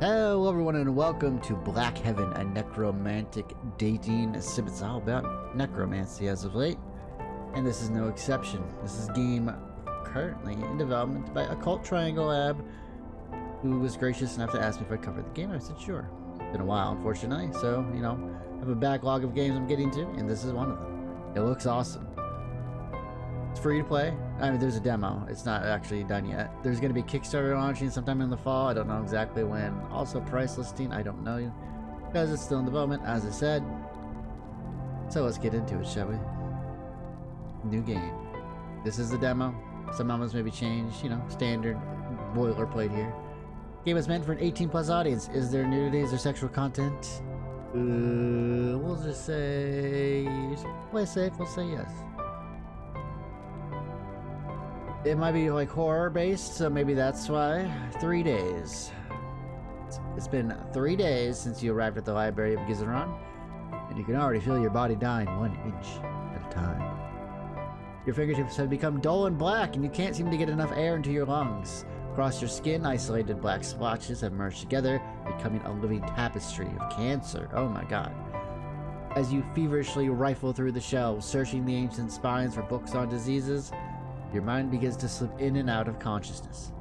Hello everyone and welcome to Black Heaven, a necromantic dating sim. It's all about necromancy as of late, and this is no exception. This is a game currently in development by Occult Triangle Lab, who was gracious enough to ask me if I'd cover the game. I said sure. It's been a while, unfortunately, so, you know, I have a backlog of games I'm getting to, and this is one of them. It looks awesome. It's free to play. I mean, there's a demo. It's not actually done yet. There's going to be Kickstarter launching sometime in the fall. I don't know exactly when. Also, price listing. I don't know because it's still in development, as I said. So let's get into it, shall we? New game. This is the demo. Some elements may be changed. You know, standard boilerplate here. Game is meant for an 18+ audience. Is there nudity? Is there sexual content? We'll just say... play safe. We'll say yes. It might be like horror based, so maybe that's why. 3 days. It's been 3 days since you arrived at the library of Gizaron, and you can already feel your body dying 1 inch at a time. Your fingertips have become dull and black, and you can't seem to get enough air into your lungs. Across your skin, isolated black splotches have merged together, becoming a living tapestry of cancer. Oh my god. As you feverishly rifle through the shelves, searching the ancient spines for books on diseases, your mind begins to slip in and out of consciousness.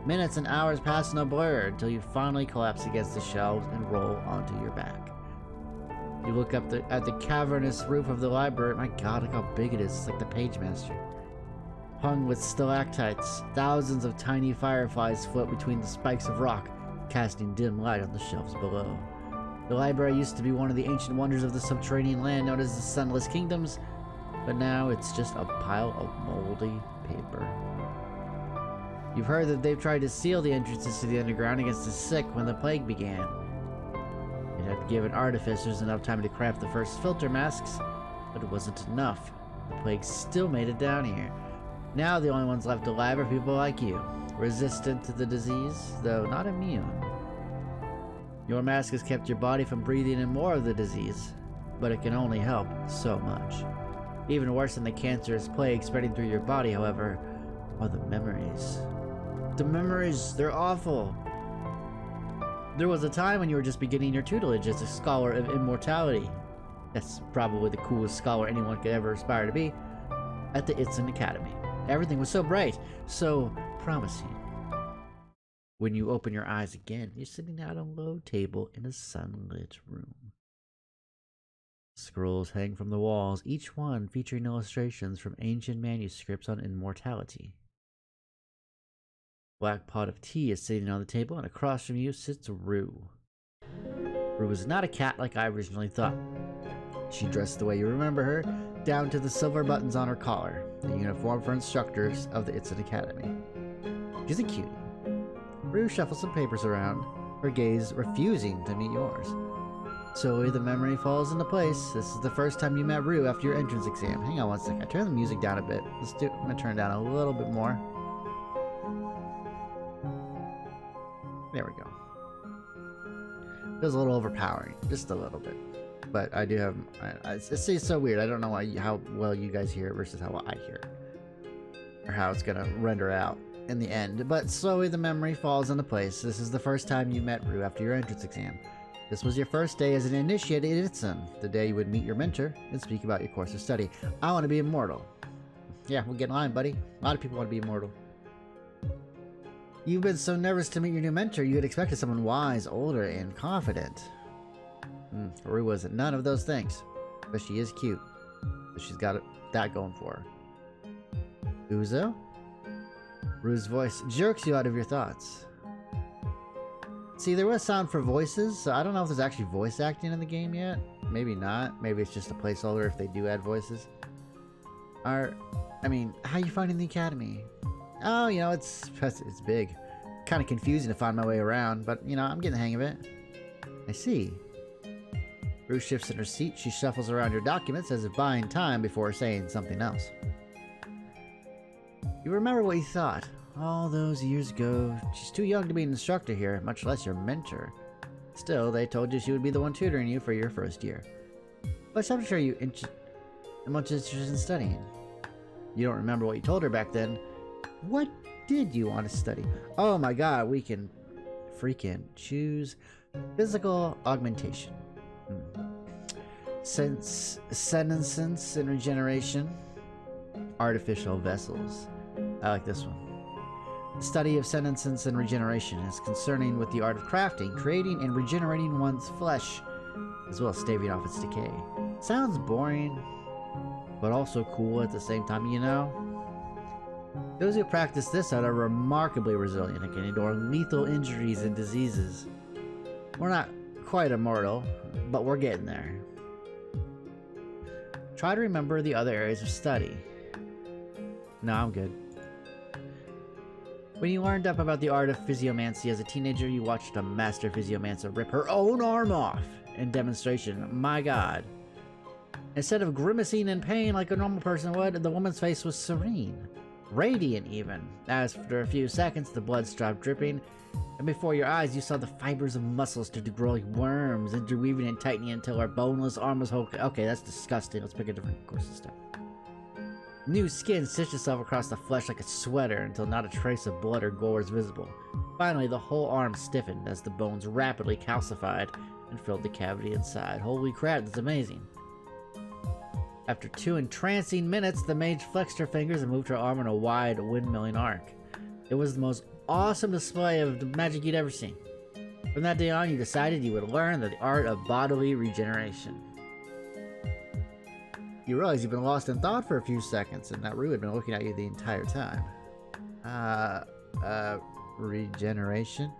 Minutes and hours pass in a blur until you finally collapse against the shelves and roll onto your back. You look up at the cavernous roof of the library. My god, look how big it is. It's like the Page Master. Hung with stalactites, thousands of tiny fireflies float between the spikes of rock, casting dim light on the shelves below. The library used to be one of the ancient wonders of the subterranean land known as the Sunless Kingdoms, but now it's just a pile of moldy paper. You've heard that they've tried to seal the entrances to the underground against the sick when the plague began. It had given artificers enough time to craft the first filter masks, but it wasn't enough. The plague still made it down here. Now the only ones left alive are people like you, resistant to the disease, though not immune. Your mask has kept your body from breathing in more of the disease, but it can only help so much. Even worse than the cancerous plague spreading through your body, however, are the memories. The memories, they're awful. There was a time when you were just beginning your tutelage as a scholar of immortality. That's probably the coolest scholar anyone could ever aspire to be. At the Izagi Academy. Everything was so bright, so promising. When you open your eyes again, you're sitting at a low table in a sunlit room. Scrolls hang from the walls, each one featuring illustrations from ancient manuscripts on immortality. Black pot of tea is sitting on the table, and across from you sits Rue. Rue is not a cat like I originally thought. She dressed the way you remember her, down to the silver buttons on her collar, the uniform for instructors of the Izagi Academy. She's a cutie. Rue shuffles some papers around, her gaze refusing to meet yours. Slowly, the memory falls into place. This is the first time you met Rue after your entrance exam. Hang on one second. I turn the music down a bit. I'm gonna turn it down a little bit more. There we go. Feels a little overpowering, just a little bit. But I do have. It's so weird. I don't know how well you guys hear it versus how well I hear it, or how it's gonna render out in the end. But slowly, the memory falls into place. This is the first time you met Rue after your entrance exam. This was your first day as an initiated Itsun, the day you would meet your mentor and speak about your course of study. I want to be immortal. Yeah, we'll get in line, buddy. A lot of people want to be immortal. You've been so nervous to meet your new mentor, you had expected someone wise, older, and confident. Rue wasn't none of those things, but she is cute. So she's got that going for her. Uzo? Rue's voice jerks you out of your thoughts. See, there was sound for voices, so I don't know if there's actually voice acting in the game yet. Maybe not. Maybe it's just a placeholder if they do add voices. How are you finding the academy? Oh, you know, it's big. Kind of confusing to find my way around, but, you know, I'm getting the hang of it. I see. Rue shifts in her seat. She shuffles around your documents as if buying time before saying something else. You remember what you thought. All those years ago, she's too young to be an instructor here, much less your mentor. Still, they told you she would be the one tutoring you for your first year. But I'm sure you much interested in studying. You don't remember what you told her back then. What did you want to study? Oh my god, we can freaking choose physical augmentation. Since senescence and regeneration, artificial vessels. I like this one. The study of senescence and regeneration is concerning with the art of crafting, creating, and regenerating one's flesh, as well as staving off its decay. Sounds boring, but also cool at the same time, you know? Those who practice this art are remarkably resilient and can endure lethal injuries and diseases. We're not quite immortal, but we're getting there. Try to remember the other areas of study. No, I'm good. When you learned up about the art of physiomancy as a teenager, you watched a master physiomancer rip her own arm off in demonstration. My god. Instead of grimacing in pain like a normal person would, the woman's face was serene. Radiant even. After a few seconds, the blood stopped dripping, and before your eyes you saw the fibers of muscles start to grow like worms, interweaving and tightening until her boneless arm was whole. Okay, that's disgusting. Let's pick a different course of stuff. New skin stitched itself across the flesh like a sweater until not a trace of blood or gore was visible. Finally, the whole arm stiffened as the bones rapidly calcified and filled the cavity inside. Holy crap, that's amazing. After 2 entrancing minutes, the mage flexed her fingers and moved her arm in a wide, windmilling arc. It was the most awesome display of the magic you'd ever seen. From that day on, you decided you would learn the art of bodily regeneration. You realize you've been lost in thought for a few seconds, and that Rue had been looking at you the entire time. Regeneration?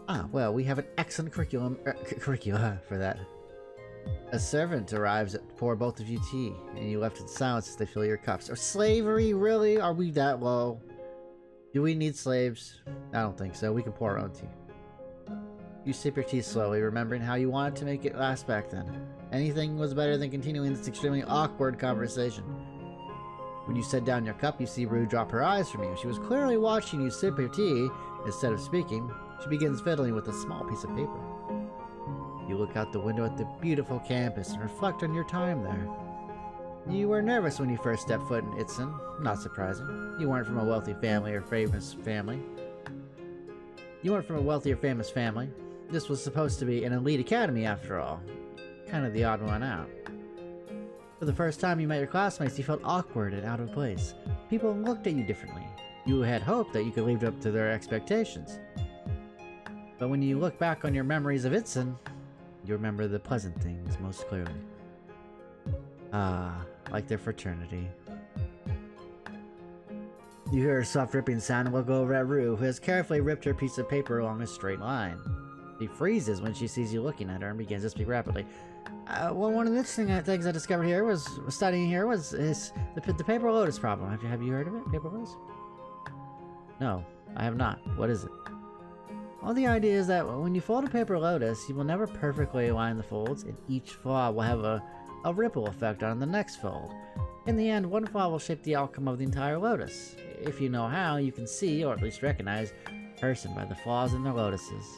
Ah, well, we have an excellent curricula for that. A servant arrives to pour both of you tea, and you left in silence as they fill your cups. Or slavery, really? Are we that low? Do we need slaves? I don't think so. We can pour our own tea. You sip your tea slowly, remembering how you wanted to make it last back then. Anything was better than continuing this extremely awkward conversation. When you set down your cup, you see Rue drop her eyes from you. She was clearly watching you sip your tea. Instead of speaking, she begins fiddling with a small piece of paper. You look out the window at the beautiful campus and reflect on your time there. You were nervous when you first stepped foot in Itzen. Not surprising. You weren't from a wealthy family or famous family. This was supposed to be an elite academy after all. Kind of the odd one out. For the first time you met your classmates, you felt awkward and out of place. People looked at you differently. You had hoped that you could live up to their expectations. But when you look back on your memories of Itzen, you remember the pleasant things most clearly. Ah, like their fraternity. You hear a soft ripping sound and look over at Rue, who has carefully ripped her piece of paper along a straight line. She freezes when she sees you looking at her and begins to speak rapidly. Well, one of the interesting things I discovered here was the paper lotus problem. Have you heard of it? Paper lotus? No, I have not. What is it? Well, the idea is that when you fold a paper lotus, you will never perfectly align the folds, and each flaw will have a ripple effect on the next fold. In the end, one flaw will shape the outcome of the entire lotus. If you know how, you can see, or at least recognize, a person by the flaws in their lotuses.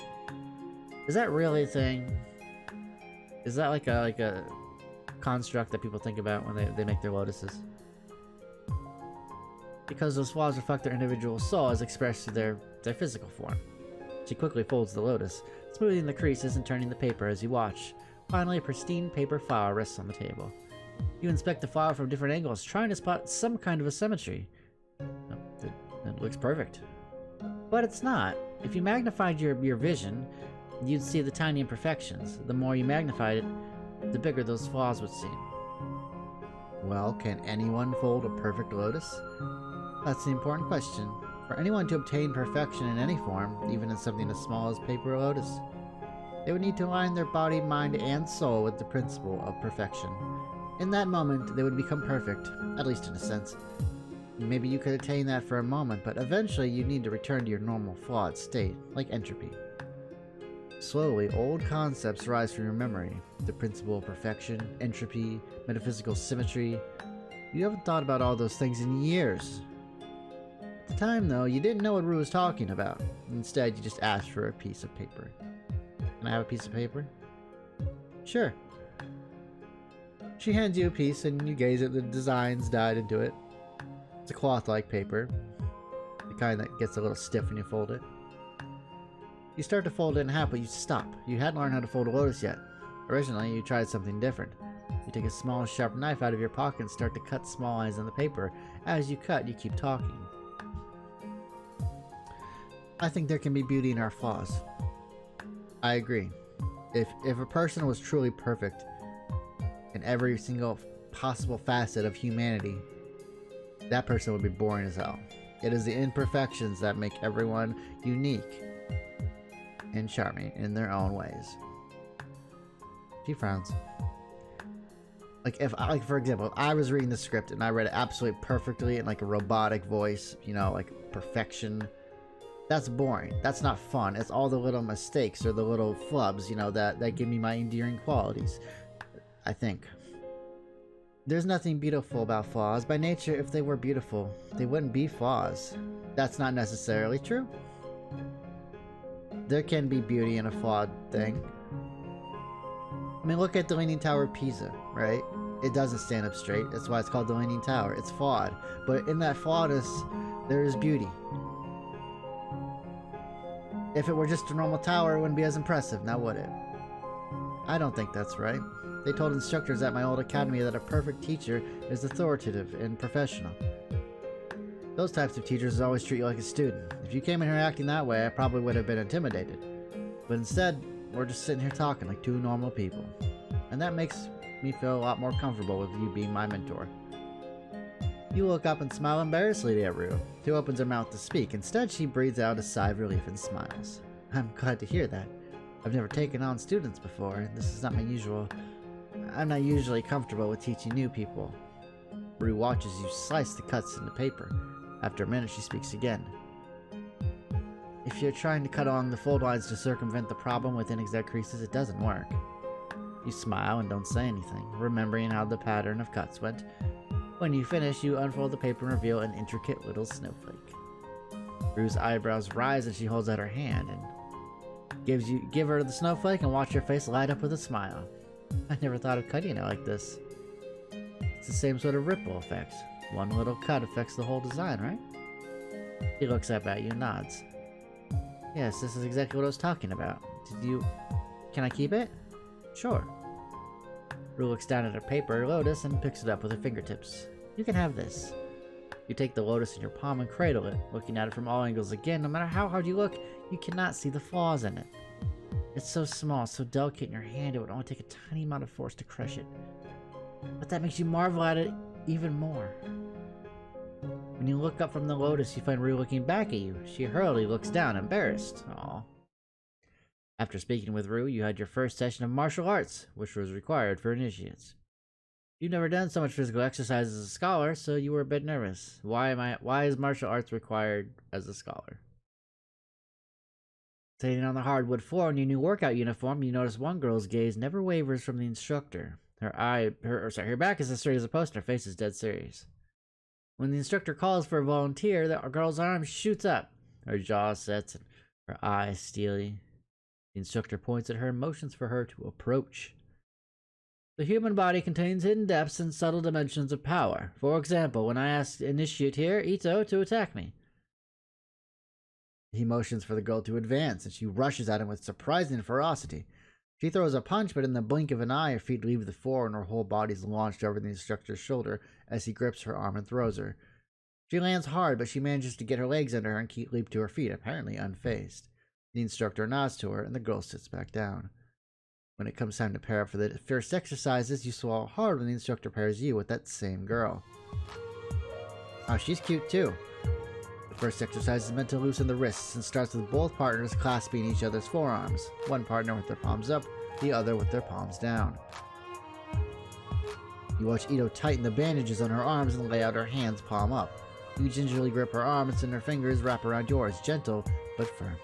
Is that really a thing? Is that like a construct that people think about when they make their lotuses? Because those flaws reflect their individual soul as expressed through their physical form. She quickly folds the lotus, smoothing the creases and turning the paper as you watch. Finally, a pristine paper flower rests on the table. You inspect the flower from different angles, trying to spot some kind of asymmetry. It looks perfect. But it's not. If you magnified your vision, you'd see the tiny imperfections. The more you magnified it, the bigger those flaws would seem. Well, can anyone fold a perfect lotus? That's the important question. For anyone to obtain perfection in any form, even in something as small as paper lotus, they would need to align their body, mind, and soul with the principle of perfection. In that moment, they would become perfect, at least in a sense. Maybe you could attain that for a moment, but eventually you need to return to your normal flawed state, like entropy. Slowly, old concepts rise from your memory. The principle of perfection, entropy, metaphysical symmetry. You haven't thought about all those things in years. At the time, though, you didn't know what Rue was talking about. Instead, you just asked for a piece of paper. Can I have a piece of paper? Sure. She hands you a piece, and you gaze at the designs dyed into it. It's a cloth-like paper, the kind that gets a little stiff when you fold it. You start to fold it in half, but you stop. You hadn't learned how to fold a lotus yet. Originally, you tried something different. You take a small, sharp knife out of your pocket and start to cut small lines on the paper. As you cut, you keep talking. I think there can be beauty in our flaws. I agree. If a person was truly perfect in every single possible facet of humanity, that person would be boring as hell. It is the imperfections that make everyone unique and charming in their own ways. She frowns. Like for example, if I was reading the script and I read it absolutely perfectly in like a robotic voice, you know, like perfection, that's boring. That's not fun. It's all the little mistakes or the little flubs, you know, that give me my endearing qualities, I think. There's nothing beautiful about flaws. By nature, if they were beautiful, they wouldn't be flaws. That's not necessarily true. There can be beauty in a flawed thing. I mean, look at the Leaning Tower of Pisa, right? It doesn't stand up straight. That's why it's called the Leaning Tower. It's flawed. But in that flawedness, there is beauty. If it were just a normal tower, it wouldn't be as impressive, now would it? I don't think that's right. They told instructors at my old academy that a perfect teacher is authoritative and professional. Those types of teachers always treat you like a student. If you came in here acting that way, I probably would have been intimidated. But instead, we're just sitting here talking like two normal people. And that makes me feel a lot more comfortable with you being my mentor. You look up and smile embarrassedly at Rue, who opens her mouth to speak. Instead, she breathes out a sigh of relief and smiles. I'm glad to hear that. I've never taken on students before, and this is not my usual... I'm not usually comfortable with teaching new people. Rue watches you slice the cuts in the paper. After a minute, she speaks again. If you're trying to cut along the fold lines to circumvent the problem with inexact creases, it doesn't work. You smile and don't say anything, remembering how the pattern of cuts went. When you finish, you unfold the paper and reveal an intricate little snowflake. Rue's eyebrows rise as she holds out her hand and give her the snowflake and watch her face light up with a smile. I never thought of cutting it like this. It's the same sort of ripple effect. One little cut affects the whole design, right? He looks up at you and nods. Yes, this is exactly what I was talking about. Can I keep it? Sure. Rue looks down at her paper lotus and picks it up with her fingertips. You can have this. You take the lotus in your palm and cradle it, looking at it from all angles again. No matter how hard you look, you cannot see the flaws in it. It's so small, so delicate in your hand, it would only take a tiny amount of force to crush it. But that makes you marvel at it even more. When you look up from the lotus, you find Rue looking back at you. She hurriedly looks down, embarrassed. Aww. After speaking with Rue, you had your first session of martial arts, which was required for initiates. You've never done so much physical exercise as a scholar, so you were a bit nervous. Why is martial arts required as a scholar? Sitting on the hardwood floor in your new workout uniform, you notice one girl's gaze never wavers from the instructor. Her back is as straight as a post and her face is dead serious. When the instructor calls for a volunteer, the girl's arm shoots up. Her jaw sets and her eyes steely. The instructor points at her and motions for her to approach. The human body contains hidden depths and subtle dimensions of power. For example, when I ask initiate here, Ito, to attack me. He motions for the girl to advance, and she rushes at him with surprising ferocity. She throws a punch, but in the blink of an eye, her feet leave the floor and her whole body is launched over the instructor's shoulder as he grips her arm and throws her. She lands hard, but she manages to get her legs under her and leap to her feet, apparently unfazed. The instructor nods to her, and the girl sits back down. When it comes time to pair up for the first exercises, you swallow hard when the instructor pairs you with that same girl. Oh, she's cute too. The first exercise is meant to loosen the wrists and starts with both partners clasping each other's forearms, one partner with their palms up, the other with their palms down. You watch Ito tighten the bandages on her arms and lay out her hands palm up. You gingerly grip her arms and her fingers wrap around yours, gentle but firm.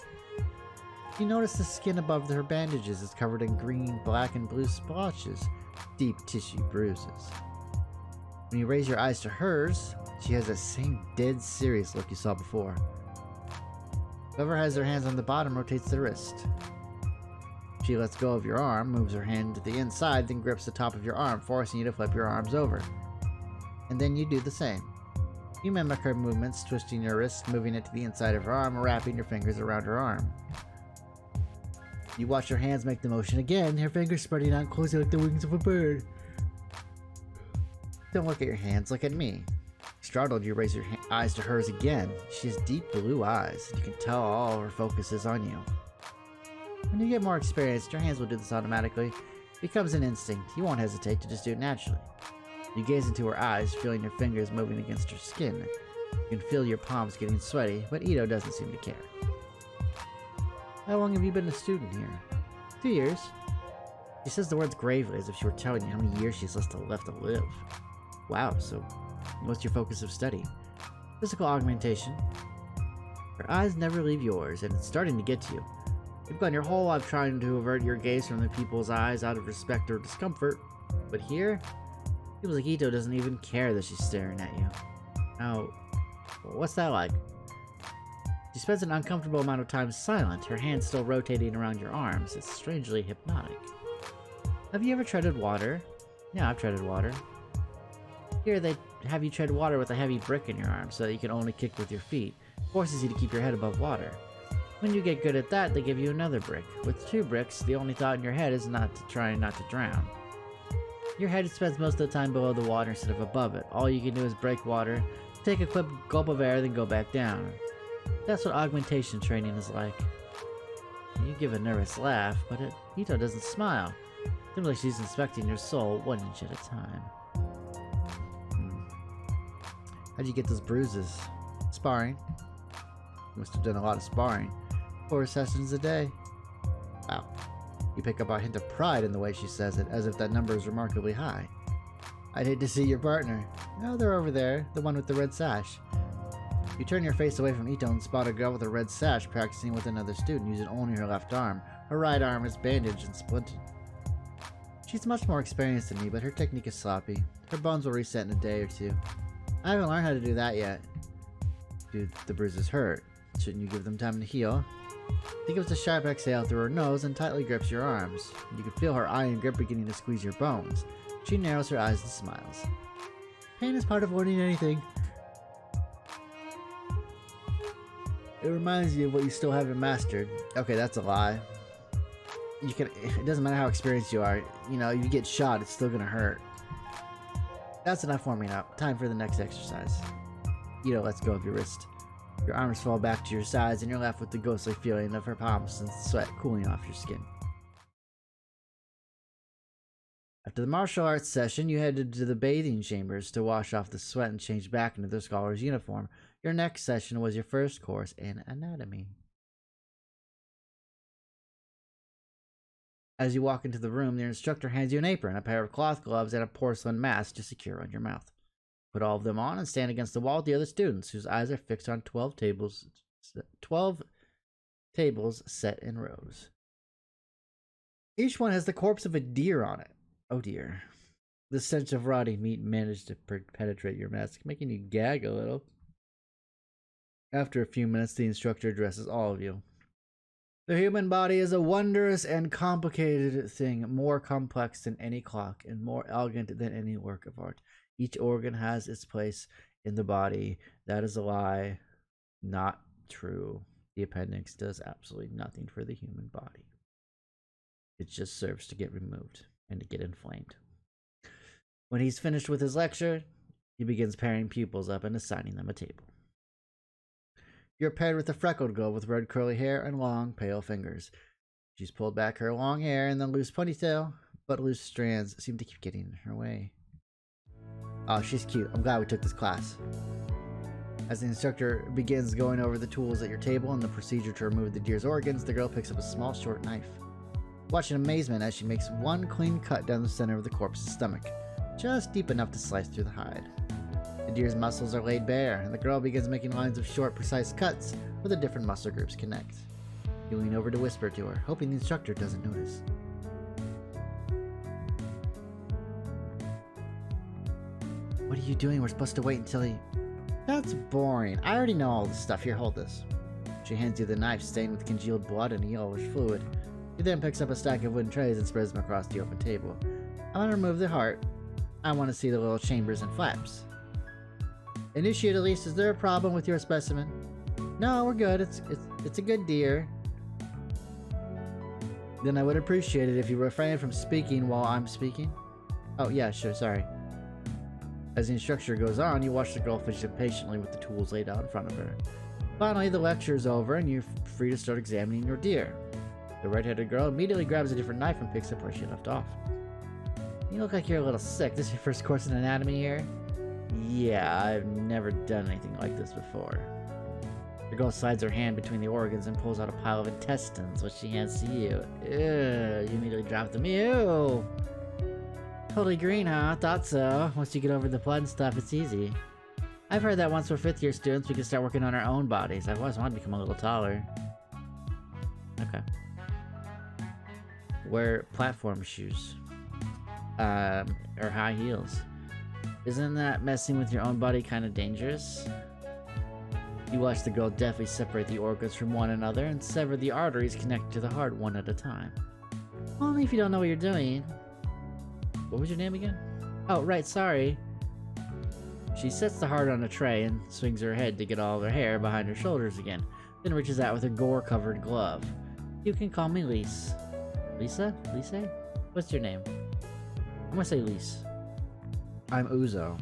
You notice the skin above her bandages is covered in green, black, and blue splotches, deep tissue bruises. When you raise your eyes to hers, she has that same dead serious look you saw before. Whoever has their hands on the bottom rotates the wrist. She lets go of your arm, moves her hand to the inside, then grips the top of your arm, forcing you to flip your arms over. And then you do the same. You mimic her movements, twisting your wrist, moving it to the inside of her arm, and wrapping your fingers around her arm. You watch her hands make the motion again, her fingers spreading out closely like the wings of a bird. Don't look at your hands, look at me. Startled, you raise your eyes to hers again. She has deep blue eyes, and you can tell all her focus is on you. When you get more experienced, your hands will do this automatically. It becomes an instinct. You won't hesitate to just do it naturally. You gaze into her eyes, feeling your fingers moving against her skin. You can feel your palms getting sweaty, but Ito doesn't seem to care. How long have you been a student here? 2 years. She says the words gravely, as if she were telling you how many years she's left to live. Wow, so what's your focus of study? Physical augmentation. Her eyes never leave yours, and it's starting to get to you. You've gone your whole life trying to avert your gaze from the people's eyes out of respect or discomfort, but here, it feels like Ito doesn't even care that she's staring at you. Now, what's that like? She spends an uncomfortable amount of time silent, her hands still rotating around your arms. It's strangely hypnotic. Have you ever treaded water? Yeah, I've treaded water. Here they have you tread water with a heavy brick in your arm so that you can only kick with your feet. Forces you to keep your head above water. When you get good at that, they give you another brick. With 2 bricks, the only thought in your head is not to try not to drown. Your head spends most of the time below the water instead of above it. All you can do is break water, take a quick gulp of air, then go back down. That's what augmentation training is like. You give a nervous laugh, but Ito doesn't smile. Seems like she's inspecting your soul 1 inch at a time. How'd you get those bruises? Sparring. You must have done a lot of sparring. 4 sessions a day. Wow. You pick up a hint of pride in the way she says it, as if that number is remarkably high. I'd hate to see your partner. No, they're over there, the one with the red sash. You turn your face away from Ito and spot a girl with a red sash practicing with another student using only her left arm. Her right arm is bandaged and splintered. She's much more experienced than me, but her technique is sloppy. Her bones will reset in a day or 2. I haven't learned how to do that yet. Do the bruises hurt? Shouldn't you give them time to heal? She gives a sharp exhale through her nose and tightly grips your arms. You can feel her iron grip beginning to squeeze your bones. She narrows her eyes and smiles. Pain is part of learning anything. It reminds you of what you still haven't mastered. Okay, that's a lie. It doesn't matter how experienced you are. You know, if you get shot, it's still gonna hurt. That's enough warming up. Time for the next exercise. Ito lets go of your wrist. Your arms fall back to your sides and you're left with the ghostly feeling of her palms and sweat cooling off your skin. After the martial arts session, you headed to the bathing chambers to wash off the sweat and change back into the scholar's uniform. Your next session was your first course in anatomy. As you walk into the room, your instructor hands you an apron, a pair of cloth gloves, and a porcelain mask to secure on your mouth. Put all of them on and stand against the wall with the other students, whose eyes are fixed on 12 tables set in rows. Each one has the corpse of a deer on it. Oh dear. The stench of rotting meat managed to penetrate your mask, making you gag a little. After a few minutes, the instructor addresses all of you. The human body is a wondrous and complicated thing, more complex than any clock and more elegant than any work of art. Each organ has its place in the body. That is a lie. Not true. The appendix does absolutely nothing for the human body. It just serves to get removed and to get inflamed. When he's finished with his lecture, he begins pairing pupils up and assigning them a table. You're paired with a freckled girl with red curly hair and long, pale fingers. She's pulled back her long hair in the loose ponytail, but loose strands seem to keep getting in her way. Oh, she's cute. I'm glad we took this class. As the instructor begins going over the tools at your table and the procedure to remove the deer's organs, the girl picks up a small, short knife. Watch in amazement as she makes one clean cut down the center of the corpse's stomach, just deep enough to slice through the hide. The deer's muscles are laid bare, and the girl begins making lines of short, precise cuts where the different muscle groups connect. You lean over to whisper to her, hoping the instructor doesn't notice. What are you doing? We're supposed to wait until he... That's boring. I already know all this stuff. Here, hold this. She hands you the knife stained with congealed blood and a yellowish fluid. She then picks up a stack of wooden trays and spreads them across the open table. I want to remove the heart. I want to see the little chambers and flaps. Initiate Lyse, is there a problem with your specimen? No, we're good. It's a good deer. Then I would appreciate it if you refrain from speaking while I'm speaking. Oh, yeah, sure, sorry. As the instructor goes on, you watch the girl finish impatiently with the tools laid out in front of her. Finally, the lecture is over and you're free to start examining your deer. The red-headed girl immediately grabs a different knife and picks up where she left off. You look like you're a little sick. This is your first course in anatomy here? Yeah, I've never done anything like this before. The girl slides her hand between the organs and pulls out a pile of intestines, which she hands to you. Ew, you immediately drop them. Ew! Totally green, huh? Thought so. Once you get over the blood and stuff, it's easy. I've heard that once we're 5th year students, we can start working on our own bodies. I've always wanted to become a little taller. Okay. Wear platform shoes. Or high heels. Isn't that messing with your own body kind of dangerous? You watch the girl deftly separate the organs from one another and sever the arteries connected to the heart one at a time. Only if you don't know what you're doing. What was your name again? Oh, right, sorry. She sets the heart on a tray and swings her head to get all of her hair behind her shoulders again, then reaches out with her gore-covered glove. You can call me Lyse. Lisa? Lyse? What's your name? I'm gonna say Lyse. I'm Uzo.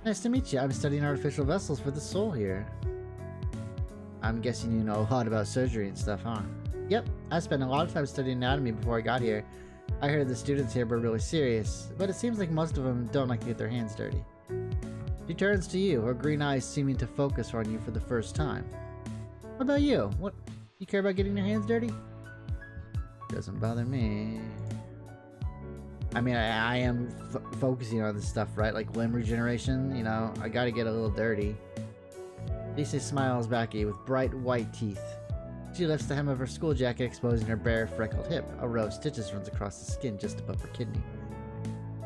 Nice to meet you. I'm studying artificial vessels for the soul here. I'm guessing you know a lot about surgery and stuff, huh? Yep, I spent a lot of time studying anatomy before I got here. I heard the students here were really serious, but it seems like most of them don't like to get their hands dirty. She turns to you, her green eyes seeming to focus on you for the first time. What about you? What? You care about getting your hands dirty? Doesn't bother me. I mean, I am focusing on this stuff, right? Like limb regeneration, you know, I gotta get a little dirty. Lisa smiles back at you with bright white teeth. She lifts the hem of her school jacket, exposing her bare, freckled hip. A row of stitches runs across the skin just above her kidney.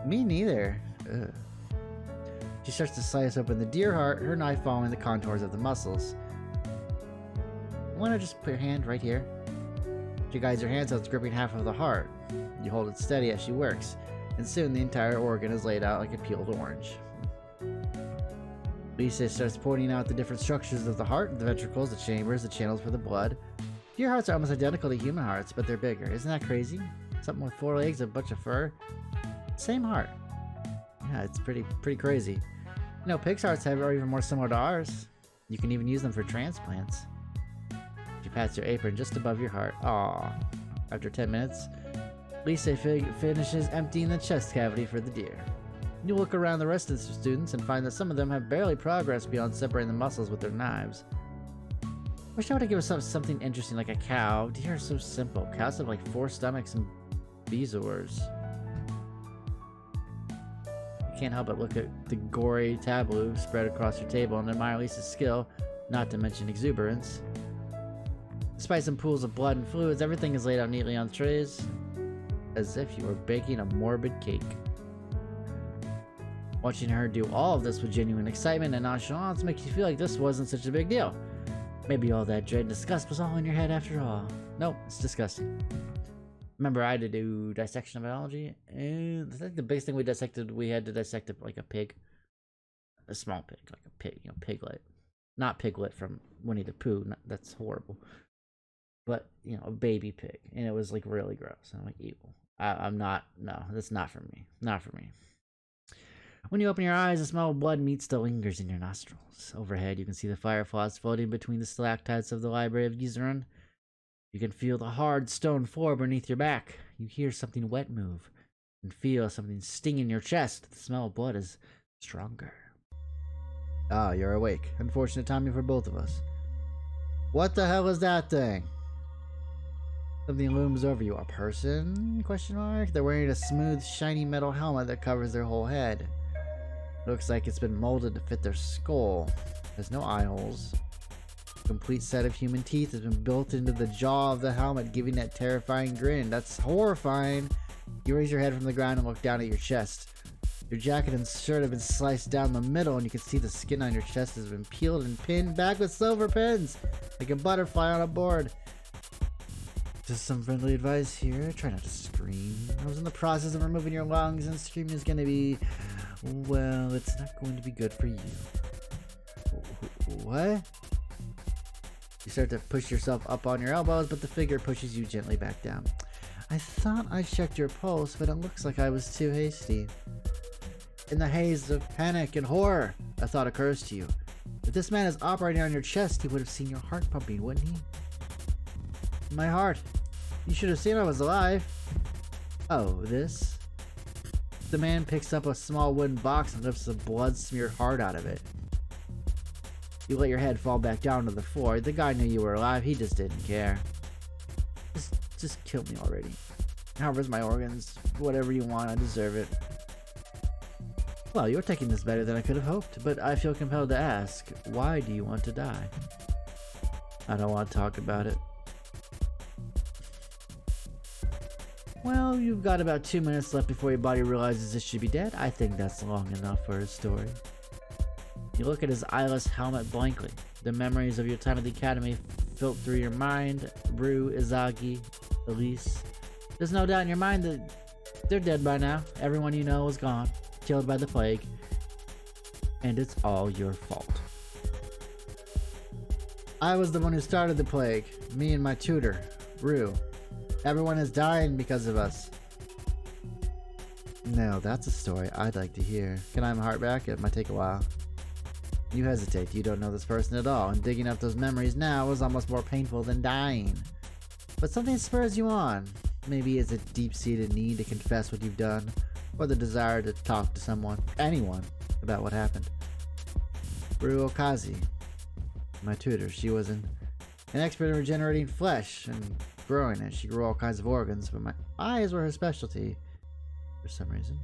Me neither. Ugh. She starts to slice open the deer heart, her knife following the contours of the muscles. Why not just put your hand right here? She guides her hands out, gripping half of the heart. You hold it steady as she works, and soon the entire organ is laid out like a peeled orange. Lisa starts pointing out the different structures of the heart, the ventricles, the chambers, the channels for the blood. Deer hearts are almost identical to human hearts, but they're bigger. Isn't that crazy? Something with 4 legs, a bunch of fur. Same heart. Yeah, it's pretty crazy. You know, pigs' hearts are even more similar to ours. You can even use them for transplants. She pats your apron just above your heart. Aww. After 10 minutes, Lisa finishes emptying the chest cavity for the deer. You look around the rest of the students and find that some of them have barely progressed beyond separating the muscles with their knives. Wish I would have given us something interesting like a cow. Deer are so simple. Cows have like 4 stomachs and bezoars. You can't help but look at the gory tableau spread across your table and admire Lisa's skill, not to mention exuberance. Despite some pools of blood and fluids, everything is laid out neatly on trays, as if you were baking a morbid cake. Watching her do all of this with genuine excitement and nonchalance makes you feel like this wasn't such a big deal. Maybe all that dread and disgust was all in your head after all. Nope, it's disgusting. Remember, I had to do dissection of biology, and I think the biggest thing we had to dissect like a pig. A small pig, like a pig, you know, piglet. Not Piglet from Winnie the Pooh, that's horrible. But, you know, a baby pig, and it was like really gross. I'm like, ew. No, that's not for me. Not for me. When you open your eyes, the smell of blood meat still lingers in your nostrils. Overhead, you can see the fireflies floating between the stalactites of the Library of Gizurun. You can feel the hard stone floor beneath your back. You hear something wet move and feel something sting in your chest. The smell of blood is stronger. Ah, you're awake. Unfortunate timing for both of us. What the hell is that thing? Something looms over you. A person? Question mark? They're wearing a smooth, shiny metal helmet that covers their whole head. Looks like it's been molded to fit their skull. There's no eye holes. A complete set of human teeth has been built into the jaw of the helmet, giving that terrifying grin. That's horrifying. You raise your head from the ground and look down at your chest. Your jacket and shirt have been sliced down the middle, and you can see the skin on your chest has been peeled and pinned back with silver pins, like a butterfly on a board. Just some friendly advice here. Try not to scream. I was in the process of removing your lungs, and screaming is going to be... well, it's not going to be good for you. What? start to push yourself up on your elbows, but the figure pushes you gently back down. I thought I checked your pulse, but it looks like I was too hasty. In the haze of panic and horror, a thought occurs to you. If this man is operating on your chest, he would have seen your heart pumping, wouldn't he? My heart. You should have seen I was alive. Oh, this? The man picks up a small wooden box and lifts a blood-smeared heart out of it. You let your head fall back down to the floor. The guy knew you were alive. He just didn't care. Just kill me already. Harvest my organs. Whatever you want, I deserve it. Well, you're taking this better than I could have hoped, but I feel compelled to ask, why do you want to die? I don't want to talk about it. Well, you've got about 2 minutes left before your body realizes it should be dead. I think that's long enough for a story. You look at his eyeless helmet blankly. The memories of your time at the academy filter through your mind. Rue, Izagi, Lyse. There's no doubt in your mind that they're dead by now. Everyone you know is gone, killed by the plague. And it's all your fault. I was the one who started the plague. Me and my tutor, Rue. Everyone is dying because of us. Now that's a story I'd like to hear. Can I have my heart back? It might take a while. You hesitate. You don't know this person at all, and digging up those memories now is almost more painful than dying. But something spurs you on. Maybe it's a deep-seated need to confess what you've done, or the desire to talk to someone, anyone, about what happened. Rue Okazi, my tutor, she was an expert in regenerating flesh and growing it. She grew all kinds of organs, but my eyes were her specialty for some reason.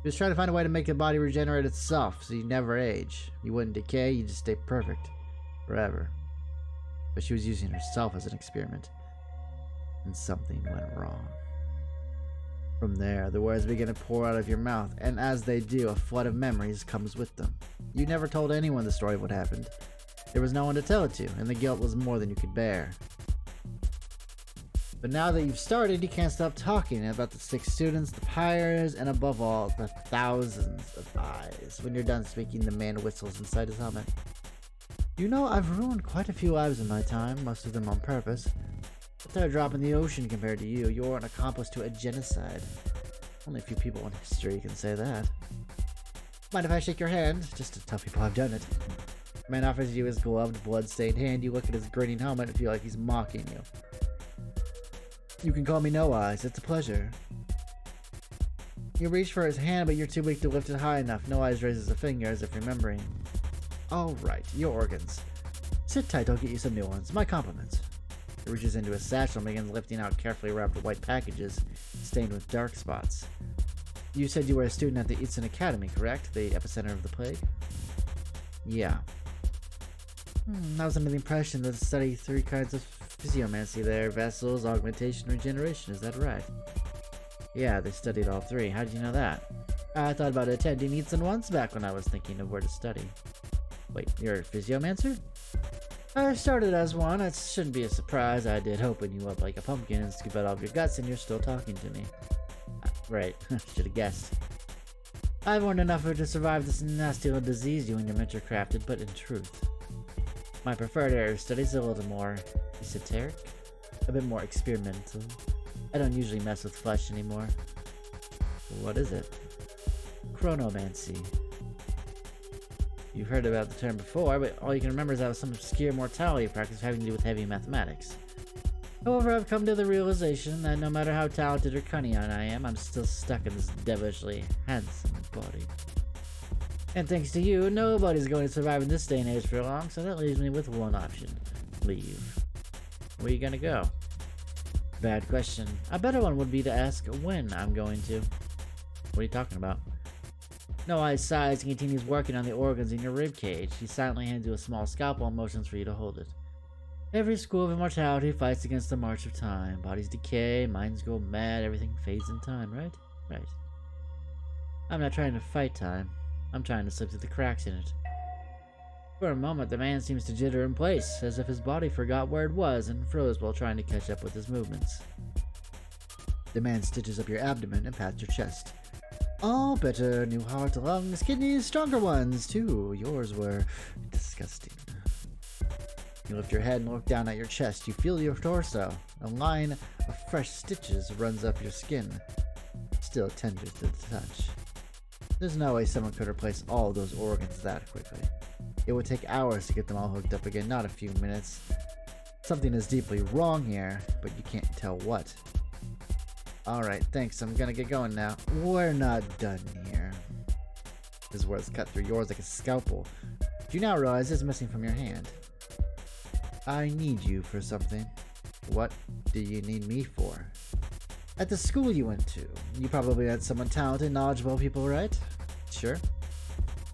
She was trying to find a way to make the body regenerate itself so you never age. You wouldn't decay, you just stay perfect forever. But she was using herself as an experiment, and something went wrong. From there, the words begin to pour out of your mouth, and as they do, a flood of memories comes with them. You never told anyone the story of what happened. There was no one to tell it to, and the guilt was more than you could bear. But now that you've started, you can't stop talking about the 6 students, the pyres, and above all, the thousands of eyes. When you're done speaking, the man whistles inside his helmet. You know, I've ruined quite a few lives in my time, most of them on purpose. But they're a drop in the ocean compared to you. You're an accomplice to a genocide. Only a few people in history can say that. Mind if I shake your hand? Just to tell people I've done it. The man offers you his gloved, blood-stained hand. You look at his grinning helmet and feel like he's mocking you. You can call me No Eyes. It's a pleasure. You reach for his hand, but you're too weak to lift it high enough. No Eyes raises a finger as if remembering. All right, your organs. Sit tight, I'll get you some new ones. My compliments. He reaches into his satchel and begins lifting out carefully wrapped white packages stained with dark spots. You said you were a student at the Eastern Academy, correct? The epicenter of the plague? Yeah. I was under the impression that study 3 kinds of physiomancy there. Vessels, augmentation, regeneration. Is that right? Yeah, they studied all 3. How did you know that? I thought about attending Eastern once back when I was thinking of where to study. Wait, you're a physiomancer? I started as one. It shouldn't be a surprise. I did open you up like a pumpkin and scoop out all of your guts, and you're still talking to me. Right, should have guessed. I've learned enough to survive this nasty little disease you and your mentor crafted, but in truth, my preferred area of study is a little more esoteric, a bit more experimental. I don't usually mess with flesh anymore. What is it? Chronomancy. You've heard about the term before, but all you can remember is that was some obscure mortality practice having to do with heavy mathematics. However, I've come to the realization that no matter how talented or cunning I am, I'm still stuck in this devilishly handsome body. And thanks to you, nobody's going to survive in this day and age for long, so that leaves me with one option. Leave. Where are you gonna go? Bad question. A better one would be to ask when I'm going to. What are you talking about? No Eyes sighs and continues working on the organs in your ribcage. He silently hands you a small scalpel and motions for you to hold it. Every school of immortality fights against the march of time. Bodies decay, minds go mad, everything fades in time, right? Right. I'm not trying to fight time. I'm trying to slip through the cracks in it. For a moment, the man seems to jitter in place, as if his body forgot where it was and froze while trying to catch up with his movements. The man stitches up your abdomen and pats your chest. All better, new heart, lungs, kidneys, stronger ones, too. Yours were disgusting. You lift your head and look down at your chest. You feel your torso. A line of fresh stitches runs up your skin, still tender to the touch. There's no way someone could replace all those organs that quickly. It would take hours to get them all hooked up again, not a few minutes. Something is deeply wrong here, but you can't tell what. Alright, thanks. I'm gonna get going now. We're not done here. His words cut through yours like a scalpel. Do you now realize it's missing from your hand? I need you for something. What do you need me for? At the school you went to, you probably had someone talented, knowledgeable people, right? Sure.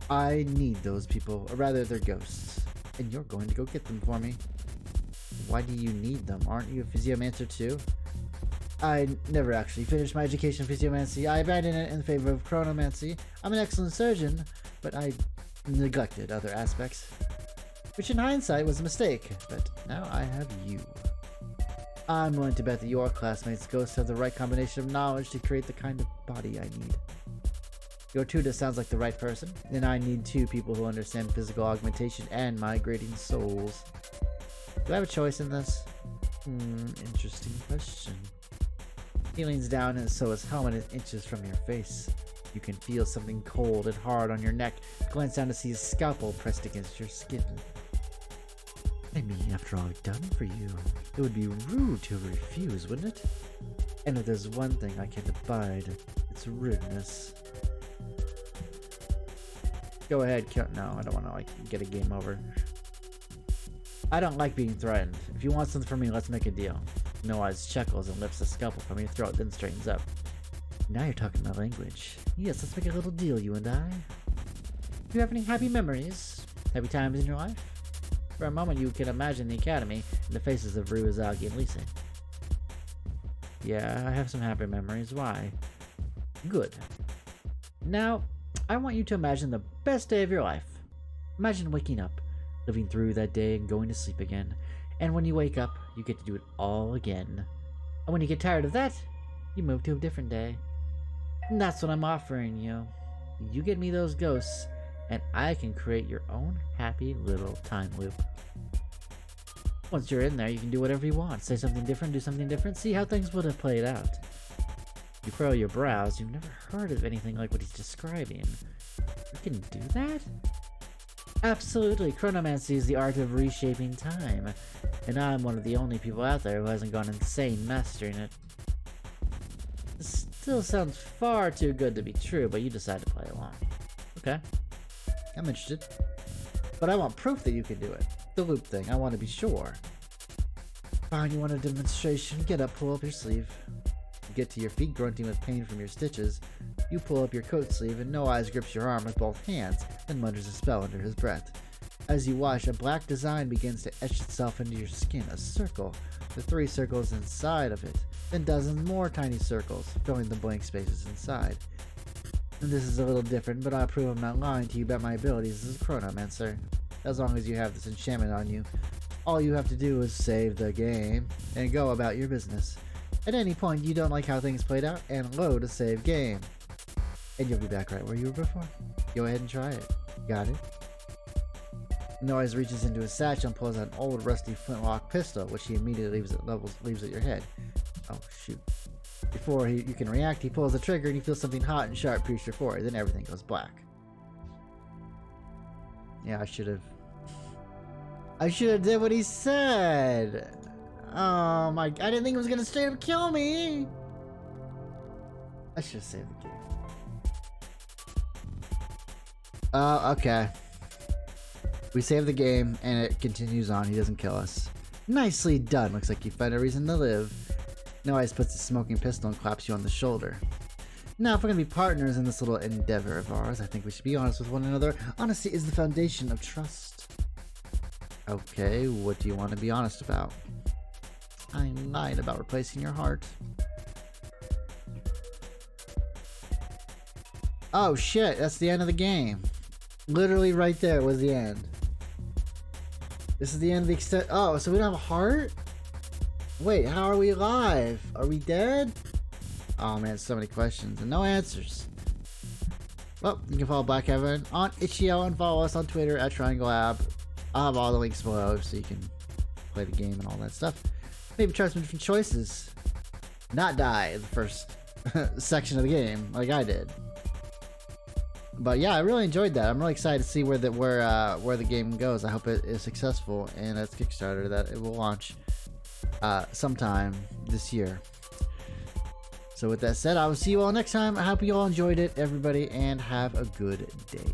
I need those people, or rather they're ghosts, and you're going to go get them for me. Why do you need them? Aren't you a physiomancer too? I never actually finished my education in physiomancy. I abandoned it in favor of chronomancy. I'm an excellent surgeon, but I neglected other aspects. Which in hindsight was a mistake, but now I have you. I'm willing to bet that your classmates' ghosts have the right combination of knowledge to create the kind of body I need. Your tutor sounds like the right person, and I need two people who understand physical augmentation and migrating souls. Do I have a choice in this? Interesting question. He leans down and so his helmet is inches from your face. You can feel something cold and hard on your neck. Glance down to see his scalpel pressed against your skin. I mean, after all I've done for you, it would be rude to refuse, wouldn't it? And if there's one thing I can't abide, it's rudeness. Go ahead, no, I don't want to get a game over. I don't like being threatened. If you want something from me, let's make a deal. No eyes chuckles and lifts the scalpel from your throat, then straightens up. Now you're talking my language. Yes, let's make a little deal, you and I. Do you have any happy memories? Happy times in your life? For a moment you can imagine the academy and the faces of Izagi and Lyse. Yeah, I have some happy memories. Why? Good. Now, I want you to imagine the best day of your life. Imagine waking up, living through that day and going to sleep again. And when you wake up, you get to do it all again. And when you get tired of that, you move to a different day. And that's what I'm offering you. You get me those ghosts, and I can create your own happy little time loop. Once you're in there, you can do whatever you want. Say something different, do something different, see how things would have played out. You furrow your brows. You've never heard of anything like what he's describing. You can do that? Absolutely. Chronomancy is the art of reshaping time, and I'm one of the only people out there who hasn't gone insane mastering it. This still sounds far too good to be true, but you decide to play along. Okay. I'm interested. But I want proof that you can do it. The loop thing, I want to be sure. Fine, you want a demonstration? Get up, pull up your sleeve. You get to your feet grunting with pain from your stitches. You pull up your coat sleeve and No Eyes grips your arm with both hands and mutters a spell under his breath. As you watch, a black design begins to etch itself into your skin, a circle, with 3 circles inside of it, then dozens more tiny circles, filling the blank spaces inside. And this is a little different, but I prove I'm not lying to you about my abilities as a chronomancer. As long as you have this enchantment on you, all you have to do is save the game and go about your business. At any point you don't like how things played out, and load a save game. And you'll be back right where you were before. Go ahead and try it. Got it? Noise reaches into his satchel and pulls out an old rusty flintlock pistol, which he immediately leaves at your head. Oh shoot. Before you can react, he pulls the trigger and you feel something hot and sharp pierce your forehead. Then everything goes black. Yeah, I should have did what he said. Oh my, I didn't think it was gonna straight up kill me. I should have saved the game. Okay. We save the game and it continues on. He doesn't kill us. Nicely done. Looks like you found a reason to live. No Eyes puts his smoking pistol and claps you on the shoulder. Now, if we're gonna be partners in this little endeavor of ours, I think we should be honest with one another. Honesty is the foundation of trust. Okay, what do you want to be honest about? I lied about replacing your heart. Oh shit, that's the end of the game. Literally right there was the end. This is the end of the extent. Oh, so we don't have a heart? Wait, how are we alive? Are we dead? Oh man, so many questions and no answers. Well, you can follow Black Heaven on Itch.io and follow us on Twitter at Triangle Lab. I'll have all the links below so you can play the game and all that stuff. Maybe try some different choices. Not die in the first section of the game like I did. But yeah, I really enjoyed that. I'm really excited to see where the game goes. I hope it is successful, and it's Kickstarter that it will launch sometime this year. So with that said, I will see you all next time. I hope you all enjoyed it, everybody, and have a good day.